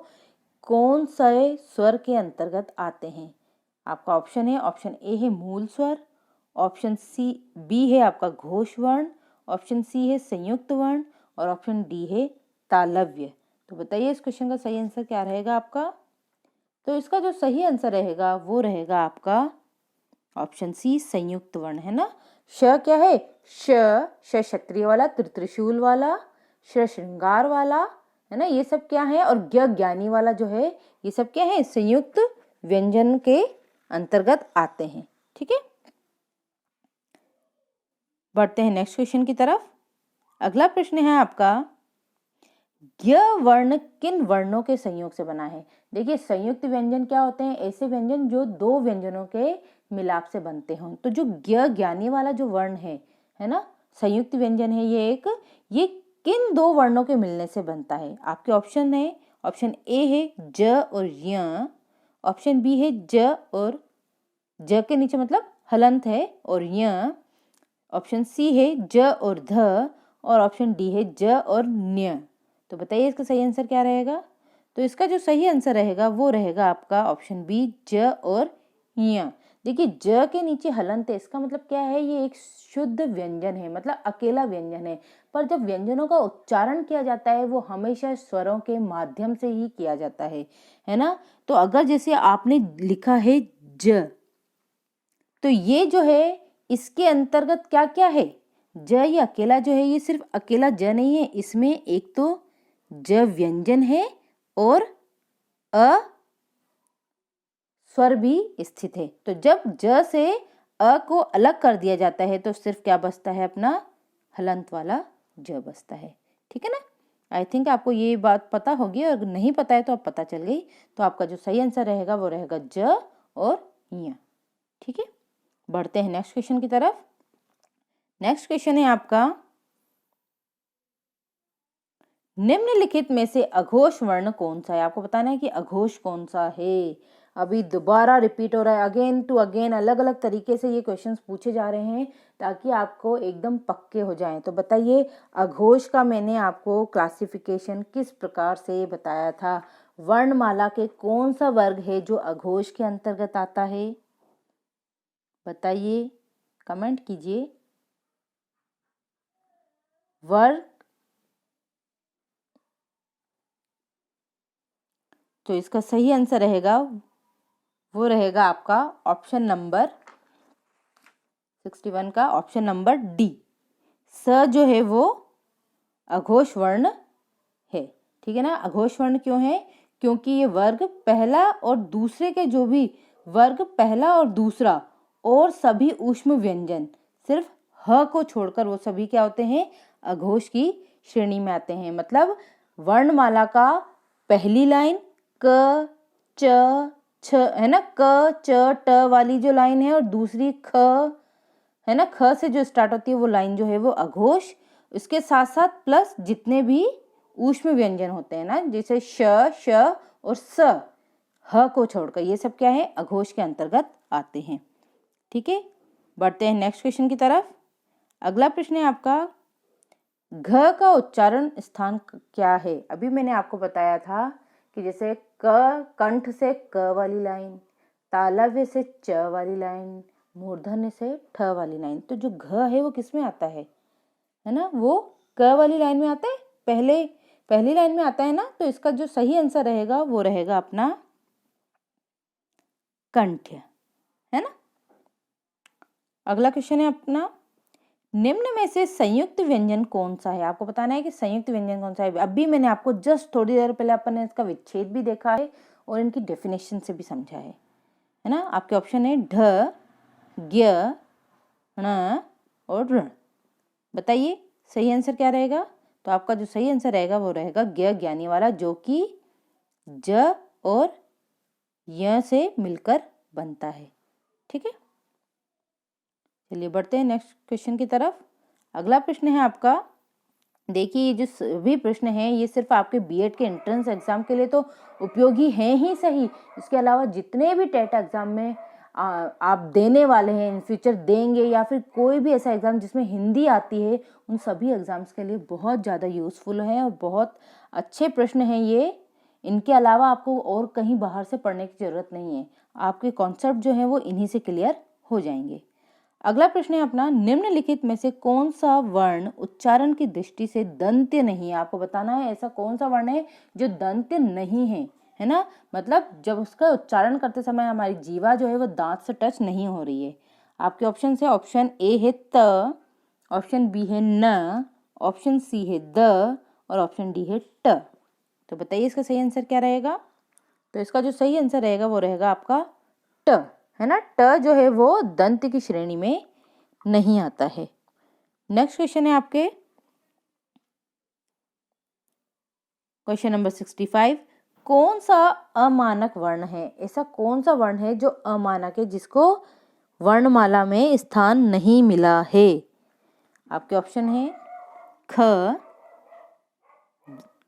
कौन से स्वर के अंतर्गत आते हैं। आपका ऑप्शन है, ऑप्शन ए है मूल स्वर, ऑप्शन बी है आपका घोष वर्ण, ऑप्शन सी है संयुक्त वर्ण और ऑप्शन डी है तालव्य। तो बताइए इस क्वेश्चन का सही आंसर क्या रहेगा आपका। तो इसका जो सही आंसर रहेगा वो रहेगा आपका ऑप्शन सी, संयुक्त वर्ण, है ना। श क्या है, श क्षत्रिय वाला, त्रिशूल वाला, श्रृंगार वाला, है ना, ये सब क्या है, और ज्ञानी वाला जो है, ये सब क्या है, संयुक्त व्यंजन के अंतर्गत आते हैं। ठीक है। बढ़ते हैं नेक्स्ट क्वेश्चन की तरफ। अगला प्रश्न है आपका ज्ञ वर्ण किन वर्णों के संयोग से बना है। देखिए संयुक्त व्यंजन क्या होते हैं, ऐसे व्यंजन जो दो व्यंजनों के मिलाप से बनते हों। तो जो ज्ञानी वाला जो वर्ण है ना, संयुक्त व्यंजन है ये किन दो वर्णों के मिलने से बनता है। आपके ऑप्शन है, ऑप्शन ए है ज और य, ऑप्शन बी है ज और ज के नीचे मतलब हलंत है और य, ऑप्शन सी है ज और ध, और ऑप्शन डी है ज और न्य। तो बताइए इसका सही आंसर क्या रहेगा। तो इसका जो सही आंसर रहेगा वो रहेगा आपका ऑप्शन बी ज और य। देखिए ज के नीचे हलंत है, इसका मतलब क्या है, ये एक शुद्ध व्यंजन है, मतलब अकेला व्यंजन है। पर जब व्यंजनों का उच्चारण किया जाता है वो हमेशा स्वरों के माध्यम से ही किया जाता है ना। तो अगर जैसे आपने लिखा है ज, तो ये जो है इसके अंतर्गत क्या क्या है, ज ये अकेला जो है ये सिर्फ अकेला ज नहीं है, इसमें एक तो ज व्यंजन है और अ स्वर भी स्थित है। तो जब ज से अ को अलग कर दिया जाता है तो सिर्फ क्या बचता है, अपना हलंत वाला ज बचता है। ठीक है ना। आई थिंक आपको ये बात पता होगी, और नहीं पता है तो अब पता चल गई। तो आपका जो सही आंसर रहेगा वो रहेगा ज और य। ठीक है, बढ़ते हैं नेक्स्ट क्वेश्चन की तरफ। नेक्स्ट क्वेश्चन है आपका, निम्नलिखित में से अघोष वर्ण कौन सा है। आपको बताना है कि अघोष कौन सा है। अभी दोबारा रिपीट हो रहा है, अगेन टू अगेन अलग अलग तरीके से ये क्वेश्चंस पूछे जा रहे हैं ताकि आपको एकदम पक्के हो जाएं। तो बताइए अघोष का मैंने आपको क्लासिफिकेशन किस प्रकार से बताया था। वर्णमाला के कौन सा वर्ग है जो अघोष के अंतर्गत आता है, बताइए, कमेंट कीजिए। वर्ग, तो इसका सही आंसर रहेगा वो रहेगा आपका ऑप्शन नंबर 61 का ऑप्शन नंबर डी। स जो है वो अघोष वर्ण है। ठीक है ना। अघोष वर्ण क्यों है, क्योंकि ये वर्ग पहला और दूसरे के जो भी वर्ग पहला और दूसरा और सभी ऊष्म व्यंजन सिर्फ ह को छोड़कर वो सभी क्या होते हैं, अघोष की श्रेणी में आते हैं। मतलब वर्णमाला का पहली लाइन क च छ है ना, क च ट वाली जो लाइन है और दूसरी ख है ना, ख से जो स्टार्ट होती है वो लाइन जो है वो अघोष, इसके साथ साथ प्लस जितने भी ऊष्म व्यंजन होते हैं ना, जैसे श श और स, ह को छोड़कर ये सब क्या है, अघोष के अंतर्गत आते हैं। ठीक है, बढ़ते हैं नेक्स्ट क्वेश्चन की तरफ। अगला प्रश्न है आपका, घ का उच्चारण स्थान क्या है। अभी मैंने आपको बताया था कि जैसे क कंठ से क वाली लाइन, तालव्य से च वाली लाइन, मूर्धन्य से ठ वाली लाइन। तो जो घ है वो किस में आता है ना, वो क वाली लाइन में आता है, पहली लाइन में आता है ना। तो इसका जो सही आंसर रहेगा वो रहेगा अपना कंठ्य, है ना। अगला क्वेश्चन है अपना, निम्न में से संयुक्त व्यंजन कौन सा है। आपको बताना है कि संयुक्त व्यंजन कौन सा है। अभी मैंने आपको जस्ट थोड़ी देर पहले अपन ने इसका विच्छेद भी देखा है और इनकी डेफिनेशन से भी समझा है ना। आपके ऑप्शन है ढ, ज्ञ, ण और ऋण। बताइए सही आंसर क्या रहेगा। तो आपका जो सही आंसर रहेगा वो रहेगा ज्ञ ज्ञानी वाला, जो कि ज और य से मिलकर बनता है। ठीक है, चलिए बढ़ते हैं नेक्स्ट क्वेश्चन की तरफ। अगला प्रश्न है आपका, देखिए ये जो सभी प्रश्न हैं ये सिर्फ आपके बीएड के एंट्रेंस एग्जाम के लिए तो उपयोगी हैं ही सही, इसके अलावा जितने भी टेट एग्जाम में आप देने वाले हैं, इन फ्यूचर देंगे, या फिर कोई भी ऐसा एग्जाम जिसमें हिंदी आती है, उन सभी एग्जाम्स के लिए बहुत ज़्यादा यूजफुल है और बहुत अच्छे प्रश्न हैं ये। इनके अलावा आपको और कहीं बाहर से पढ़ने की जरूरत नहीं है, आपके कॉन्सेप्ट जो है वो इन्हीं से क्लियर हो जाएंगे। अगला प्रश्न है अपना, निम्नलिखित में से कौन सा वर्ण उच्चारण की दृष्टि से दंत्य नहीं है। आपको बताना है ऐसा कौन सा वर्ण है जो दंत्य नहीं है ना। मतलब जब उसका उच्चारण करते समय हमारी जीवा जो है वो दांत से टच नहीं हो रही है। आपके ऑप्शन है, ऑप्शन ए है त, ऑप्शन बी है न, ऑप्शन सी है द और ऑप्शन डी है ट। तो बताइए इसका सही आंसर क्या रहेगा। तो इसका जो सही आंसर रहेगा वो रहेगा आपका ट, है ना। ट जो है वो दंत की श्रेणी में नहीं आता है। नेक्स्ट क्वेश्चन है आपके क्वेश्चन नंबर 65, कौन सा अमानक वर्ण है। ऐसा कौन सा वर्ण है जो अमानक है, जिसको वर्णमाला में स्थान नहीं मिला है। आपके ऑप्शन है ख,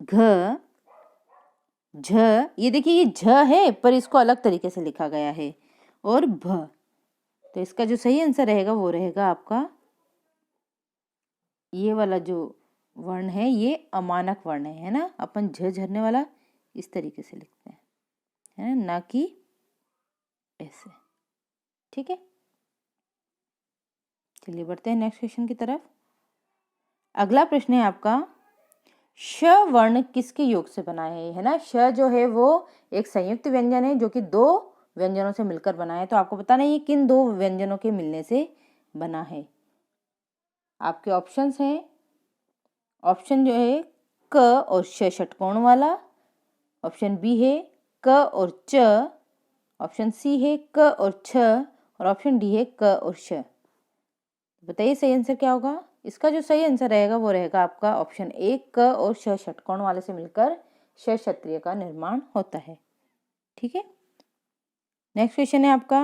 घ, झ, ये देखिए ये झ है पर इसको अलग तरीके से लिखा गया है, और भ। तो इसका जो सही आंसर रहेगा वो रहेगा आपका ये वाला जो वर्ण है ये अमानक वर्ण है ना। अपन झ झरने वाला इस तरीके से लिखते हैं, है ना कि ऐसे। ठीक है, चलिए बढ़ते हैं नेक्स्ट क्वेश्चन की तरफ। अगला प्रश्न है आपका, श वर्ण किसके योग से बना है ना। श जो है वो एक संयुक्त व्यंजन है जो कि दो व्यंजनों से मिलकर बना है। तो आपको बताना है ये किन दो व्यंजनों के मिलने से बना है। आपके ऑप्शंस हैं, ऑप्शन जो है क और श षटकोण वाला, ऑप्शन बी है क और च, ऑप्शन सी है क और छ, और ऑप्शन डी है क और श। बताइए सही आंसर क्या होगा। इसका जो सही आंसर रहेगा वो रहेगा आपका ऑप्शन ए, क और श षटकोण वाले से मिलकर श क्षत्रिय का निर्माण होता है। ठीक है, नेक्स्ट क्वेश्चन है आपका,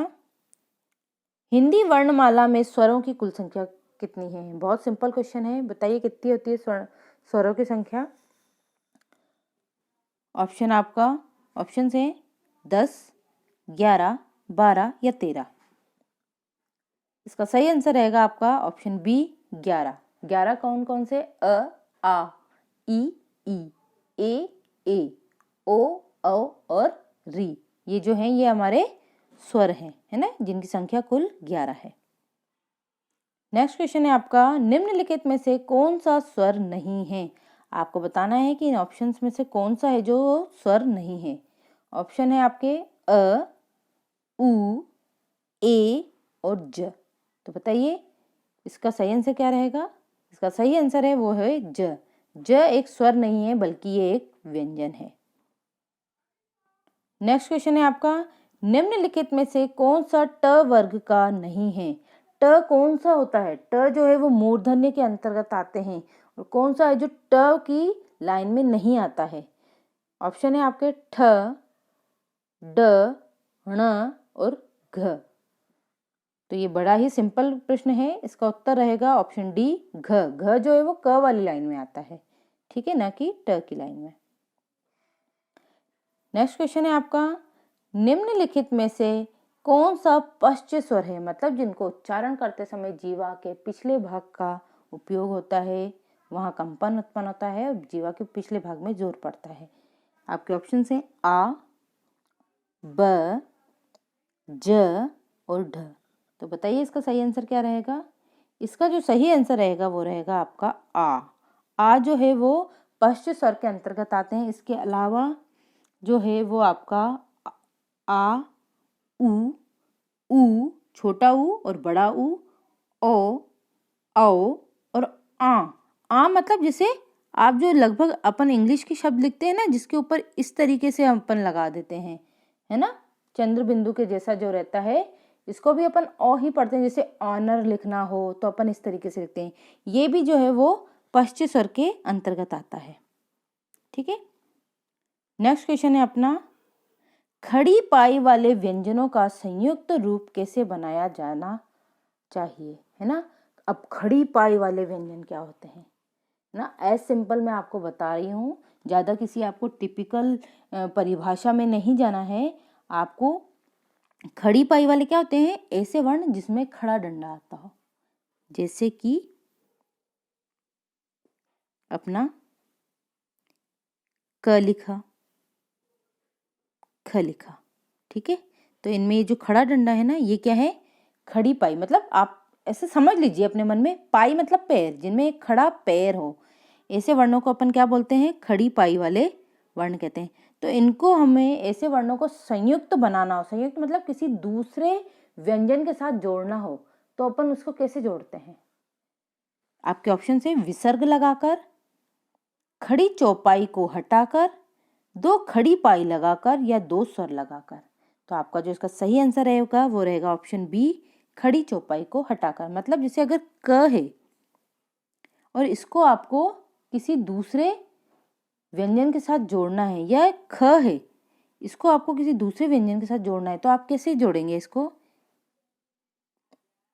हिंदी वर्णमाला में स्वरों की कुल संख्या कितनी है। बहुत सिंपल क्वेश्चन है, बताइए कितनी होती है स्वरों की संख्या। ऑप्शन आपका ऑप्शन है 10, 11, 12 या 13। इसका सही आंसर रहेगा आपका ऑप्शन बी 11। 11 कौन कौन से, अ, आ, ई, ए, ओ, औ और री, ये जो हैं ये हमारे स्वर हैं, है ना, जिनकी संख्या कुल 11 है। नेक्स्ट क्वेश्चन है आपका, निम्नलिखित में से कौन सा स्वर नहीं है। आपको बताना है कि इन ऑप्शंस में से कौन सा है जो स्वर नहीं है। ऑप्शन है आपके अ, उ, ए और ज। तो बताइए इसका सही आंसर क्या रहेगा। इसका सही आंसर है वो है ज। ज एक स्वर नहीं है बल्कि ये एक व्यंजन है। नेक्स्ट क्वेश्चन है आपका, निम्नलिखित में से कौन सा ट वर्ग का नहीं है। ट कौन सा होता है, ट जो है वो मूर्धन्य के अंतर्गत आते हैं, और कौन सा है जो ट की लाइन में नहीं आता है। ऑप्शन है आपके ठ, ड, ण और घ। तो ये बड़ा ही सिंपल प्रश्न है, इसका उत्तर रहेगा ऑप्शन डी घ। घ जो है वो क वाली लाइन में आता है, ठीक है, ना कि ट की लाइन में। नेक्स्ट क्वेश्चन है आपका, निम्नलिखित में से कौन सा पश्च स्वर है, मतलब जिनको उच्चारण करते समय जीवा के पिछले भाग का उपयोग होता है, वहां कंपन उत्पन्न होता है और जीवा के पिछले भाग में जोर पड़ता है। आपके ऑप्शन है आ, ब, ज और ढ। तो बताइए इसका सही आंसर क्या रहेगा। इसका जो सही आंसर रहेगा वो रहेगा आपका आ। आ जो है वो पश्च स्वर के अंतर्गत आते हैं। इसके अलावा जो है वो आपका आ, उ, छोटा उ और बड़ा उ, ओ, औ और आ मतलब जैसे आप जो लगभग अपन इंग्लिश के शब्द लिखते हैं ना, जिसके ऊपर इस तरीके से अपन लगा देते हैं, है ना, चंद्र बिंदु के जैसा जो रहता है, इसको भी अपन औ ही पढ़ते हैं। जैसे ऑनर लिखना हो तो अपन इस तरीके से लिखते हैं। ये भी जो है वो पश्च स्वर के अंतर्गत आता है। ठीक है, नेक्स्ट क्वेश्चन है अपना, खड़ी पाई वाले व्यंजनों का संयुक्त रूप कैसे बनाया जाना चाहिए, है ना। अब खड़ी पाई वाले व्यंजन क्या होते हैं ना, एज सिंपल मैं आपको बता रही हूँ, ज्यादा किसी आपको टिपिकल परिभाषा में नहीं जाना है। आपको खड़ी पाई वाले क्या होते हैं, ऐसे वर्ण जिसमें खड़ा डंडा आता हो, जैसे कि अपना क लिखा, ख लिखा। ठीक है, तो इनमें ये जो खड़ा डंडा है ना, ये क्या है, खड़ी पाई। मतलब आप ऐसे समझ लीजिए अपने मन में, पाई मतलब पैर, जिनमें एक खड़ा पैर हो, ऐसे वर्णों को अपन क्या बोलते हैं, खड़ी पाई वाले वर्ण कहते हैं। तो इनको हमें ऐसे वर्णों को संयुक्त बनाना हो, संयुक्त मतलब किसी दूसरे व्यंजन के साथ जोड़ना हो, तो अपन उसको कैसे जोड़ते हैं। आपके ऑप्शन है विसर्ग लगाकर, खड़ी चौपाई को हटाकर, दो खड़ी पाई लगाकर, या दो स्वर लगाकर। तो आपका जो इसका सही आंसर रहेगा वो रहेगा ऑप्शन बी, खड़ी चौपाई को हटाकर। मतलब जैसे अगर क है और इसको आपको किसी दूसरे व्यंजन के साथ जोड़ना है, या ख है, इसको आपको किसी दूसरे व्यंजन के साथ जोड़ना है, तो आप कैसे जोड़ेंगे इसको।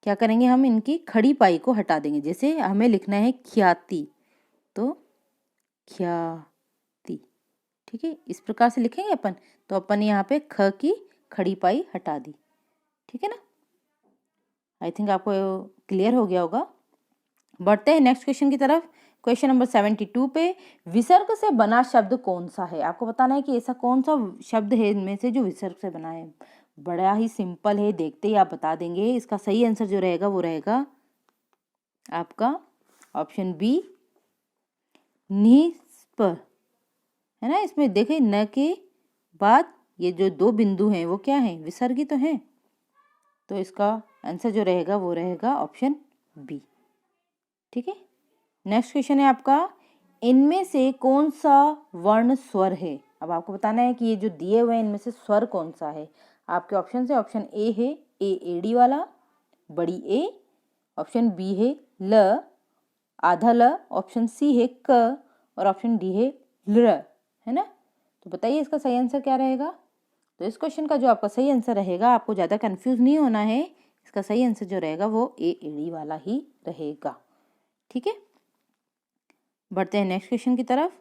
क्या करेंगे, हम इनकी खड़ी पाई को हटा देंगे। जैसे हमें लिखना है ख्याति, तो ख्याति, ठीक है, इस प्रकार से लिखेंगे अपन। तो अपन यहाँ पे ख की खड़ी पाई हटा दी, ठीक है ना। आई थिंक आपको क्लियर हो गया होगा। बढ़ते हैं नेक्स्ट क्वेश्चन की तरफ। क्वेश्चन नंबर 72 पे विसर्ग से बना शब्द कौन सा है। आपको बताना है कि ऐसा कौन सा शब्द है इनमें से जो विसर्ग से बना है। बड़ा ही सिंपल है, देखते ही आप बता देंगे। इसका सही आंसर जो रहेगा वो रहेगा आपका ऑप्शन बी, निस्प, है ना। इसमें देखें न के बाद ये जो दो बिंदु हैं वो क्या हैं, विसर्गी तो हैं। तो इसका आंसर जो रहेगा वो रहेगा ऑप्शन बी। ठीक है, नेक्स्ट क्वेश्चन है आपका, इनमें से कौन सा वर्ण स्वर है। अब आपको बताना है कि ये जो दिए हुए हैं इनमें से स्वर कौन सा है। आपके ऑप्शन है, ऑप्शन ए है ए एडी वाला, बड़ी ए, ऑप्शन बी है ल, आधा ल, ऑप्शन सी है क, और ऑप्शन डी है ल, है ना। तो बताइए इसका सही आंसर क्या रहेगा। तो इस क्वेश्चन का जो आपका सही आंसर रहेगा, आपको ज़्यादा कंफ्यूज नहीं होना है, इसका सही आंसर जो रहेगा वो ए एडी वाला ही रहेगा। ठीक है, बढ़ते हैं नेक्स्ट क्वेश्चन की तरफ।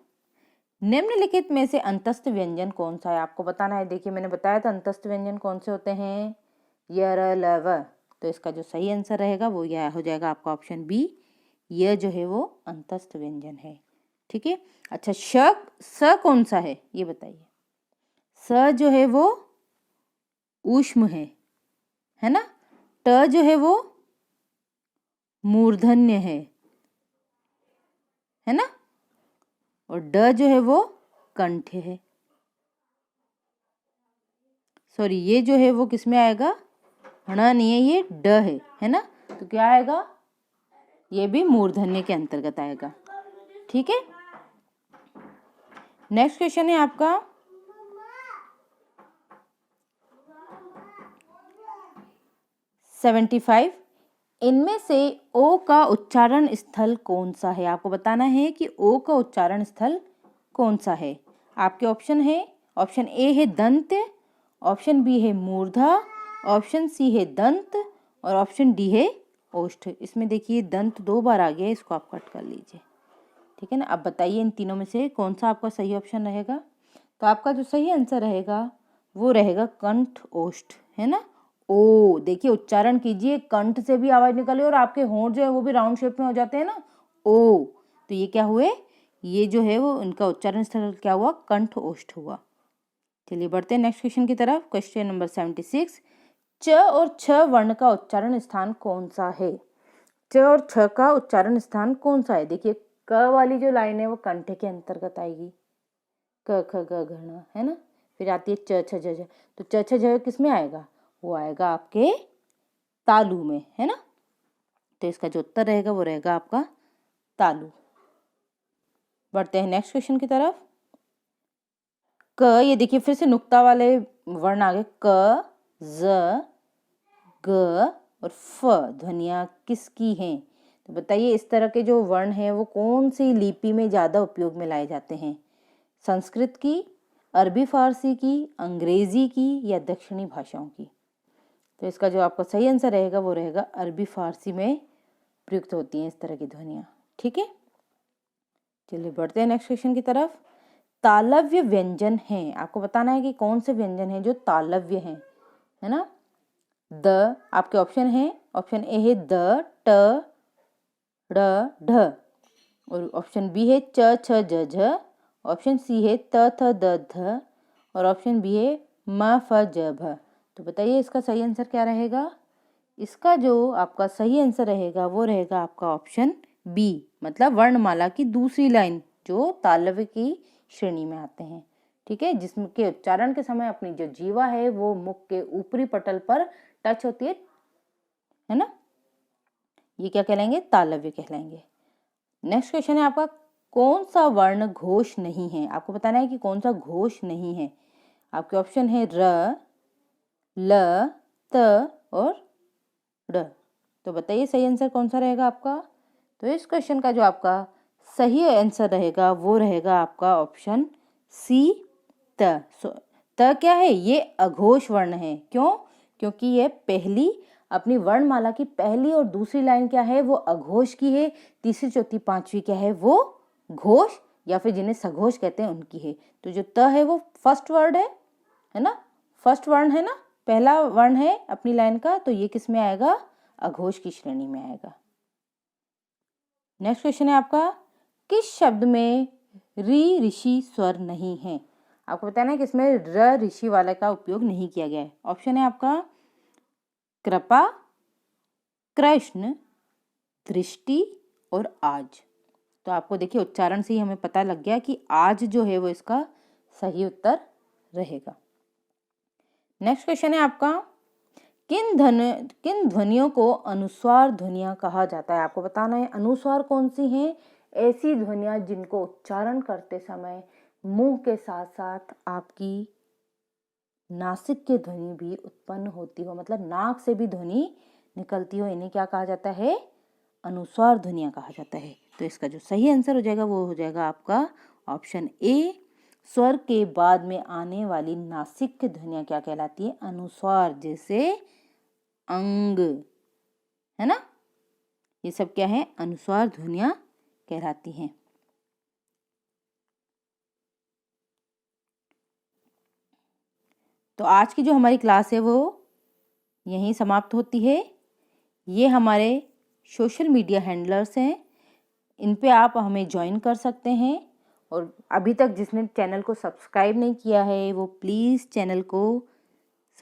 निम्नलिखित में से अंतस्थ व्यंजन कौन सा है। आपको बताना है, देखिए मैंने बताया था अंतस्थ व्यंजन कौन से होते हैं, य र ल व। तो इसका जो सही आंसर रहेगा वो यह हो जाएगा आपका ऑप्शन बी, यह जो है वो अंतस्थ व्यंजन है। ठीक है, अच्छा स कौन सा है ये बताइए। स जो है वो ऊष्म है ना। ट जो है वो मूर्धन्य है ना। और ड जो है वो कंठ है। सॉरी, ये जो है वो किस में आएगा, ण नहीं है, ये ड है ना। तो क्या आएगा, ये भी मूर्धन्य के अंतर्गत आएगा। ठीक है, नेक्स्ट क्वेश्चन है आपका, सेवेंटी-5, इनमें से ओ का उच्चारण स्थल कौन सा है। आपको बताना है कि ओ का उच्चारण स्थल कौन सा है। आपके ऑप्शन है, ऑप्शन ए है दंत, ऑप्शन बी है मूर्धा, ऑप्शन सी है दंत, और ऑप्शन डी है ओष्ठ। इसमें देखिए दंत 2 बार आ गया, इसको आप कट कर लीजिए। ठीक है ना। अब बताइए इन तीनों में से कौन सा आपका सही ऑप्शन रहेगा। तो आपका जो सही आंसर रहेगा वो रहेगा कंठ ओष्ठ, है ना। ओ, देखिए उच्चारण कीजिए, कंठ से भी आवाज निकले और आपके होंठ जो है वो भी राउंड शेप में हो जाते हैं ना, ओ। तो ये क्या हुए, ये जो है वो इनका उच्चारण स्थल क्या हुआ, कंठ ओष्ठ हुआ। चलिए बढ़ते हैं नेक्स्ट क्वेश्चन की तरफ। क्वेश्चन नंबर 76, च और छ वर्ण का उच्चारण स्थान कौन सा है। च और छ का उच्चारण स्थान कौन सा है। देखिए क वाली जो लाइन है वो कंठ के अंतर्गत आएगी, क ख ग घ ङ, है ना। फिर आती है च छ ज झ। तो च छ ज किस में आएगा, वो आएगा आपके तालु में, है ना। तो इसका जो उत्तर रहेगा वो रहेगा आपका तालु। बढ़ते हैं नेक्स्ट क्वेश्चन की तरफ। क, ये देखिए फिर से नुक्ता वाले वर्ण आ गए, क, ज, ग और फ ध्वनियां किसकी हैं। तो बताइए इस तरह के जो वर्ण हैं वो कौन सी लिपि में ज्यादा उपयोग में लाए जाते हैं, संस्कृत की, अरबी फारसी की, अंग्रेजी की, या दक्षिणी भाषाओं की। तो इसका जो आपका सही आंसर रहेगा वो रहेगा अरबी फारसी में प्रयुक्त होती हैं इस तरह की ध्वनियां। ठीक है, चलिए बढ़ते हैं नेक्स्ट क्वेश्चन की तरफ। तालव्य व्यंजन हैं, आपको बताना है कि कौन से व्यंजन हैं जो तालव्य हैं, है ना। द, आपके ऑप्शन है, ऑप्शन ए है द, ट, ड़, ढ, और ऑप्शन बी है च छ ज झ, ऑप्शन सी है त थ द ध, और ऑप्शन बी है म फ ज भ। तो बताइए इसका सही आंसर क्या रहेगा। इसका जो आपका सही आंसर रहेगा वो रहेगा आपका ऑप्शन बी, मतलब वर्णमाला की दूसरी लाइन जो तालव्य की श्रेणी में आते हैं। ठीक है, जिसके उच्चारण के समय अपनी जो जीवा है वो मुख के ऊपरी पटल पर टच होती है ना, ये क्या कहलाएंगे, तालव्य कहलाएंगे। नेक्स्ट क्वेश्चन है आपका, कौन सा वर्ण घोष नहीं है। आपको बताना है कि कौन सा घोष नहीं है। आपके ऑप्शन है र, ल, त और ड़। तो बताइए सही आंसर कौन सा रहेगा आपका। तो इस क्वेश्चन का जो आपका सही आंसर रहेगा वो रहेगा आपका ऑप्शन सी, त। त क्या है, ये अघोष वर्ण है। क्यों, क्योंकि ये पहली अपनी वर्णमाला की पहली और दूसरी लाइन क्या है वो अघोष की है, तीसरी चौथी पांचवी क्या है वो घोष या फिर जिन्हें सघोष कहते हैं उनकी है। तो जो त है वो फर्स्ट वर्ड है ना, फर्स्ट वर्ण है ना, पहला वर्ण है अपनी लाइन का, तो ये किस में आएगा, अघोष की श्रेणी में आएगा। नेक्स्ट क्वेश्चन है आपका, किस शब्द में री ऋषि स्वर नहीं है? आपको बताना है कि इसमें र ऋषि वाले का उपयोग नहीं किया गया है। ऑप्शन है आपका कृपा, कृष्ण, दृष्टि और आज। तो आपको देखिए उच्चारण से ही हमें पता लग गया कि आज जो है वो इसका सही उत्तर रहेगा। नेक्स्ट क्वेश्चन है आपका किन ध्वनियों को अनुस्वार ध्वनियां कहा जाता है? आपको बताना है अनुस्वार कौन सी हैं? ऐसी ध्वनियां जिनको उच्चारण करते समय मुंह के साथ साथ आपकी नासिक की ध्वनि भी उत्पन्न होती हो, मतलब नाक से भी ध्वनि निकलती हो, इन्हें क्या कहा जाता है? अनुस्वार ध्वनियां कहा जाता है। तो इसका जो सही आंसर हो जाएगा वो हो जाएगा आपका ऑप्शन ए। स्वर के बाद में आने वाली नासिक की ध्वनियां क्या कहलाती है? अनुस्वार, जैसे अंग, है ना, ये सब क्या है? अनुस्वार ध्वनियां कहलाती हैं। तो आज की जो हमारी क्लास है वो यहीं समाप्त होती है। ये हमारे सोशल मीडिया हैंडलर्स हैं, इन पे आप हमें ज्वाइन कर सकते हैं। और अभी तक जिसने चैनल को सब्सक्राइब नहीं किया है वो प्लीज़ चैनल को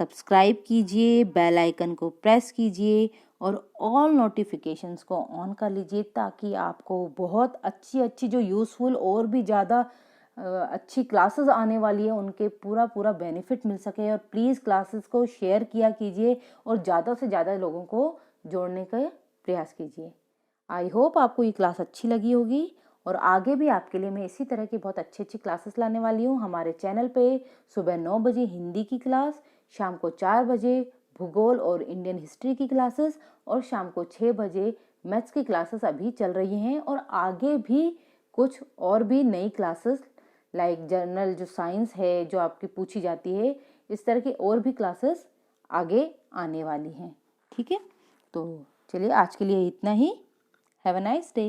सब्सक्राइब कीजिए, बेल आइकन को प्रेस कीजिए और ऑल नोटिफिकेशंस को ऑन कर लीजिए, ताकि आपको बहुत अच्छी जो यूज़फुल और भी ज़्यादा अच्छी क्लासेस आने वाली है उनके पूरा बेनिफिट मिल सके। और प्लीज़ क्लासेस को शेयर किया कीजिए और ज़्यादा से ज़्यादा लोगों को जोड़ने का प्रयास कीजिए। आई होप आपको ये क्लास अच्छी लगी होगी और आगे भी आपके लिए मैं इसी तरह की बहुत अच्छी क्लासेस लाने वाली हूँ। हमारे चैनल पे सुबह 9 बजे हिंदी की क्लास, शाम को 4 बजे भूगोल और इंडियन हिस्ट्री की क्लासेस और शाम को 6 बजे मैथ्स की क्लासेस अभी चल रही हैं। और आगे भी कुछ और भी नई क्लासेस लाइक जनरल जो साइंस है जो आपकी पूछी जाती है, इस तरह की और भी क्लासेस आगे आने वाली हैं। ठीक है, तो चलिए आज के लिए इतना ही। Have a nice day.